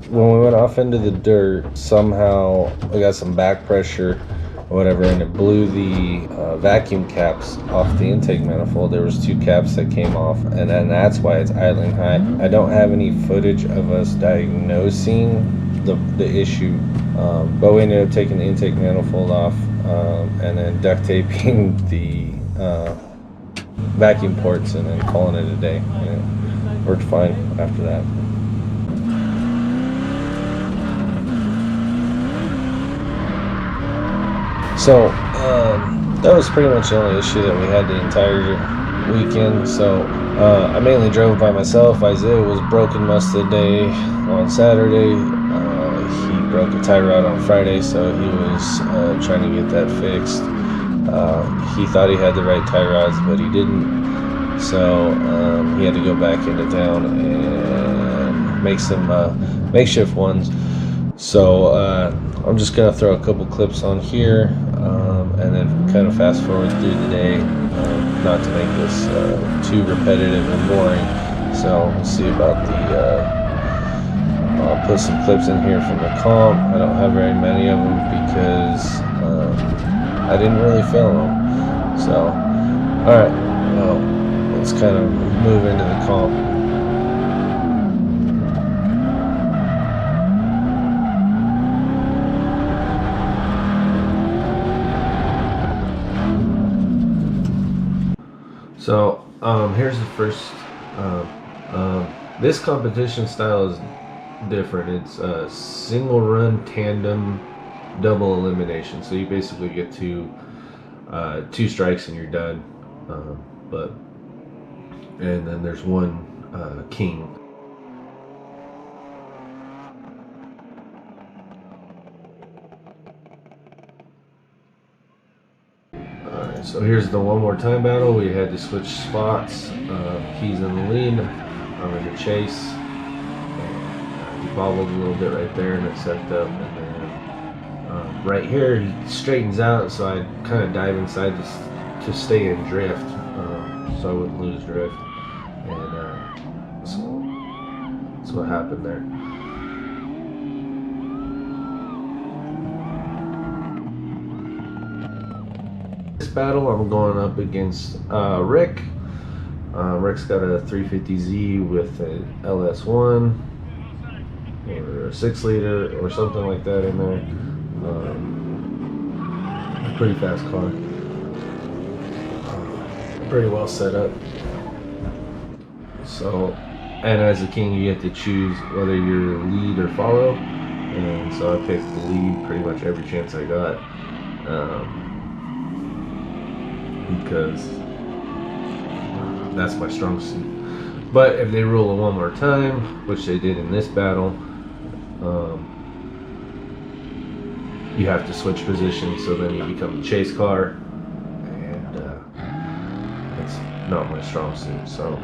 when we went off into the dirt, somehow we got some back pressure or whatever, and it blew the vacuum caps off the intake manifold. There was 2 caps that came off, and then that's why it's idling high. I don't have any footage of us diagnosing the issue, but we ended up taking the intake manifold off and then duct taping the vacuum ports and then calling it a day. And it worked fine after that. So that was pretty much the only issue that we had the entire weekend. So I mainly drove by myself. Isaiah was broken most of the day on Saturday. He broke a tie rod on Friday, so he was trying to get that fixed. He thought he had the right tie rods, but he didn't. So he had to go back into town and make some makeshift ones. So I'm just going to throw a couple clips on here and then kind of fast forward through the day, not to make this too repetitive and boring. So we'll see about the, I'll put some clips in here from the comp. I don't have very many of them because I didn't really film them. So, alright, well, let's kind of move into the comp. So here's the first. This competition style is different. It's a single run, tandem, double elimination. So you basically get two strikes and you're done. And then there's one king. So here's the one more time battle. We had to switch spots. He's in the lead, I'm in the chase. He bobbled a little bit right there and it set up. And then right here he straightens out, so I kind of dive inside to stay in drift, so I wouldn't lose drift. And so that's what happened there. Battle, I'm going up against Rick. Rick's got a 350Z with an Ls1 or a 6-liter or something like that in there. Pretty fast car. Pretty well set up. So, and as a king, you get to choose whether you're lead or follow. And so I picked the lead pretty much every chance I got. Because that's my strong suit. But if they rule it one more time, which they did in this battle, you have to switch positions, so then you become the chase car, and it's not my strong suit. So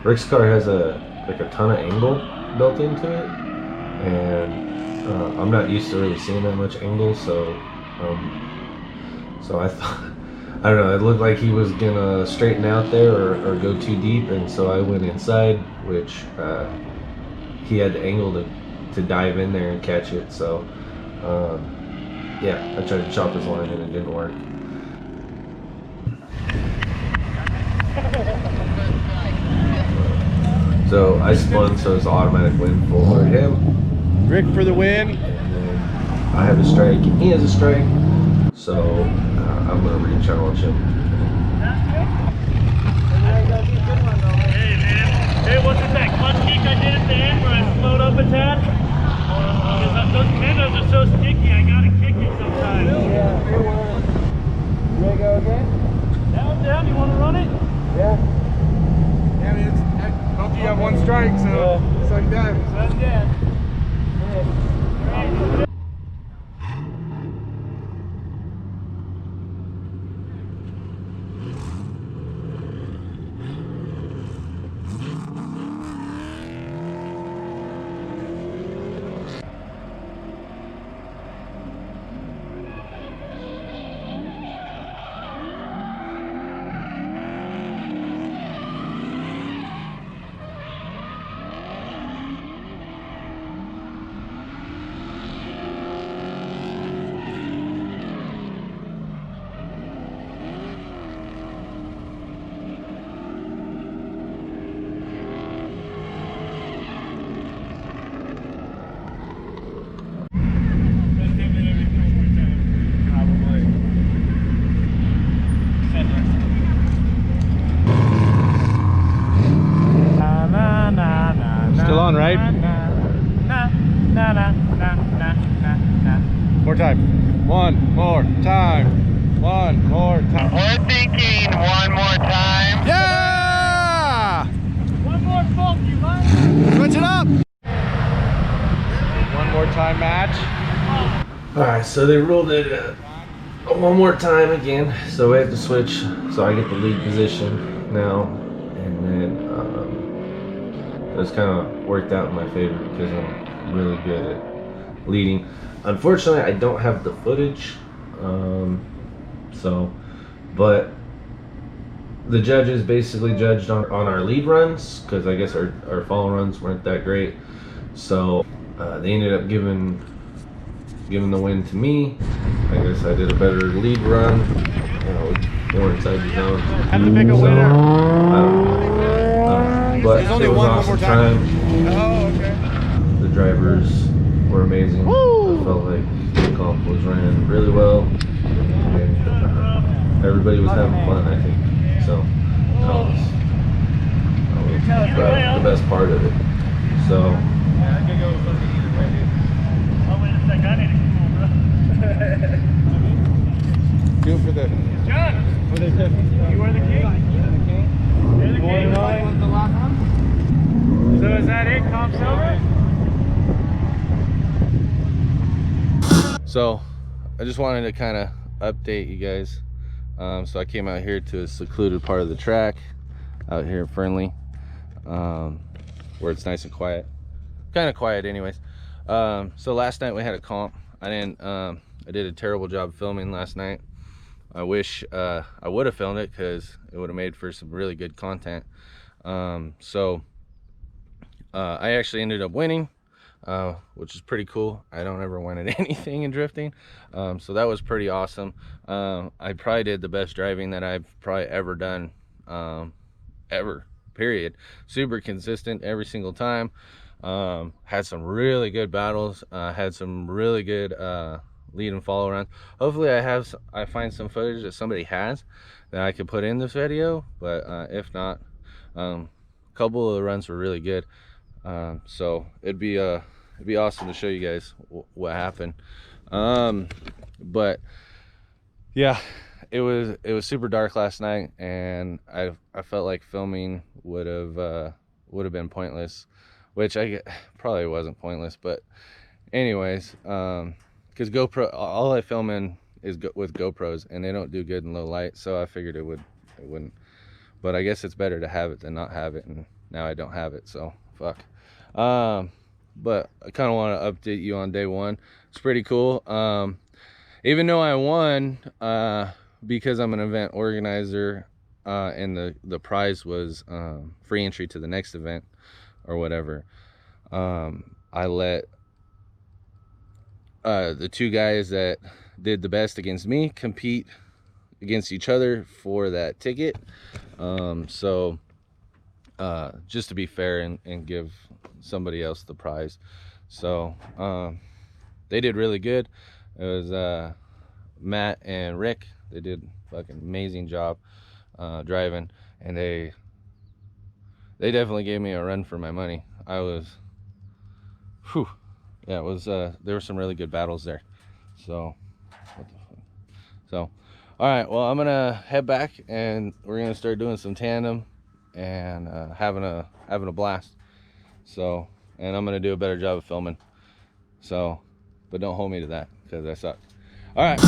Rick's car has a ton of angle built into it, and I'm not used to really seeing that much angle, so I thought, I don't know, it looked like he was gonna straighten out there or go too deep, and so I went inside, which he had the angle to dive in there and catch it. So yeah, I tried to chop his line and it didn't work. So I spun, so it's automatic win for him. Rick for the win. And then I have a strike, and he has a strike. So I'm gonna re-challenge him. Hey man, hey, what's with that clutch kick I did at the end where I slowed up a tad? Because those pindos are so sticky, I gotta kick it sometimes. Yeah, you ready to go again? Down, you wanna run it? Yeah. Yeah, I mean, don't you have have one strike, so sudden death. Sudden death. Still on, right? More time. One more time. One more time. We're thinking one more time. Yeah! One more fault, you mind? Switch it up. One more time match. Alright, so they ruled it one more time again, so we have to switch, so I get the lead position now, and then it's kind of worked out in my favor because I'm really good at leading. Unfortunately, I don't have the footage, but the judges basically judged on our lead runs, because I guess our follow runs weren't that great, so they ended up giving the win to me. I guess I did a better lead run, more inside the zone. Had to pick a winner. But There's only it was one awesome more time. time. Oh, okay. The drivers were amazing. Woo! I felt like the comp was running really well, and everybody was having fun, I think. So that was the best part of it. So Oh, wait a sec, I need to Do it for the. John! For the You are the king? You're the king. So is that it, comp silver? So I just wanted to kind of update you guys. So I came out here to a secluded part of the track out here in Fernley, where it's nice and quiet, kind of quiet anyways. So last night we had a comp. I did a terrible job filming last night. I wish I would have filmed it, because it would have made for some really good content. I actually ended up winning, which is pretty cool. I don't ever win at anything in drifting, so that was pretty awesome. I probably did the best driving that I've probably ever done, ever, period. Super consistent every single time. Had some really good battles, had some really good lead and follow runs. Hopefully I find some footage that somebody has that I could put in this video, but if not, a couple of the runs were really good. So it'd be awesome to show you guys what happened. But yeah, it was super dark last night, and I felt like filming would have been pointless, which probably wasn't pointless, but anyways, because GoPro, all I film in is with GoPros, and they don't do good in low light, so I figured it wouldn't. But I guess it's better to have it than not have it, and now I don't have it, so fuck. But I kind of want to update you on day one. It's pretty cool. Even though I won, because I'm an event organizer, and the prize was free entry to the next event or whatever, I let the two guys that did the best against me compete against each other for that ticket. So just to be fair and give somebody else the prize. So they did really good. It was Matt and Rick. They did fucking amazing job driving, and they definitely gave me a run for my money. I was, whew, yeah, it was there were some really good battles there. So what the fuck? So all right, well, I'm gonna head back and we're gonna start doing some tandem and having a blast. So, and I'm gonna do a better job of filming. So, but don't hold me to that because I suck. All right.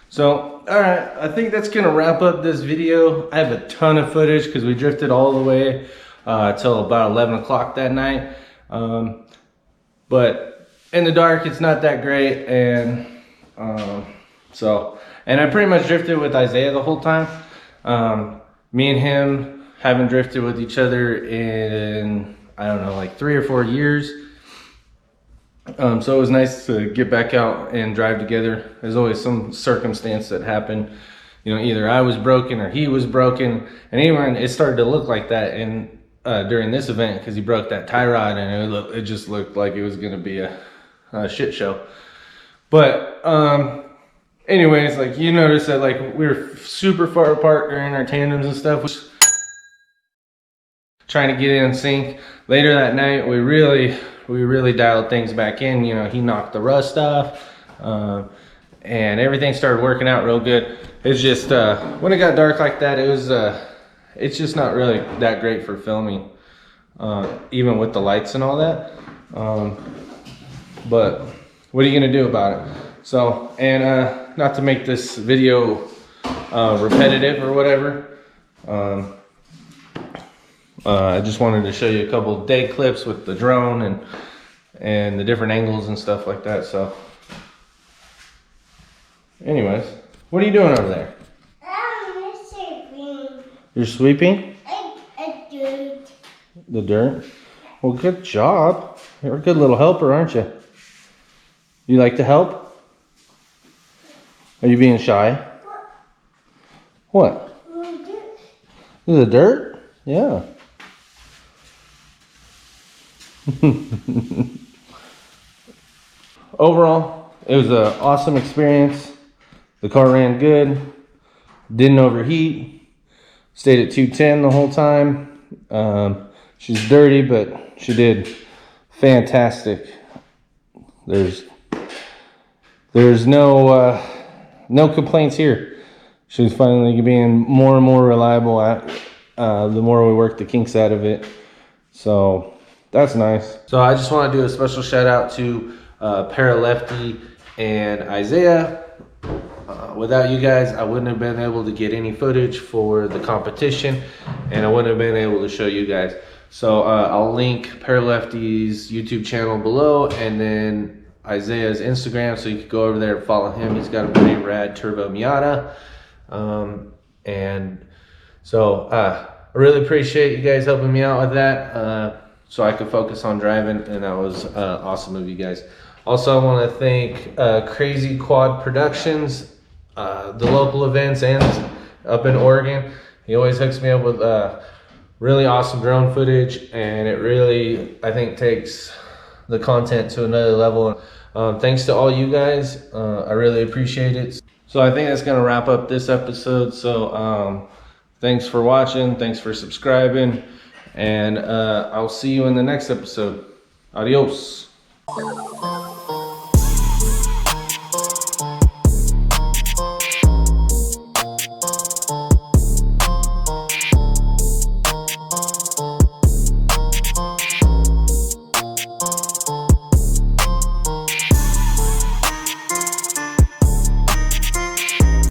So, all right, I think that's gonna wrap up this video. I have a ton of footage because we drifted all the way till about 11 o'clock that night. But in the dark, it's not that great. And and I pretty much drifted with Isaiah the whole time. Me and him haven't drifted with each other in, I don't know, like 3 or 4 years. So it was nice to get back out and drive together. There's always some circumstance that happened. You know, either I was broken or he was broken. And even it started to look like that in during this event because he broke that tie rod, and it just looked like it was going to be a shit show. But anyways, like you notice that like we were super far apart during our tandems and stuff. Trying to get in sync. Later that night, we really dialed things back in. You know, he knocked the rust off, and everything started working out real good. It's just when it got dark like that, it's just not really that great for filming, even with the lights and all that. But what are you gonna do about it? So, and not to make this video repetitive or whatever. I just wanted to show you a couple day clips with the drone and the different angles and stuff like that. So anyways, what are you doing over there? I'm sweeping. You're sweeping? Dirt. The dirt? Well, good job. You're a good little helper, aren't you? You like to help? Are you being shy? What? The dirt? Yeah. Overall, it was an awesome experience. The car ran good, didn't overheat, stayed at 210 the whole time. She's dirty, but she did fantastic. There's no complaints here. She's finally being more and more reliable the more we work the kinks out of it. So that's nice. So I just want to do a special shout out to Paralefty and Isaiah. Without you guys, I wouldn't have been able to get any footage for the competition, and I wouldn't have been able to show you guys. So I'll link Paralefty's YouTube channel below, and then Isaiah's Instagram, so you can go over there and follow him. He's got a pretty rad turbo Miata. And so I really appreciate you guys helping me out with that, so I could focus on driving, and that was awesome of you guys. Also, I want to thank Krazy Quad Productions, the local events, and up in Oregon. He always hooks me up with really awesome drone footage, and it really, I think, takes the content to another level. Thanks to all you guys. I really appreciate it. So I think that's going to wrap up this episode. So thanks for watching. Thanks for subscribing. And I'll see you in the next episode. Adios.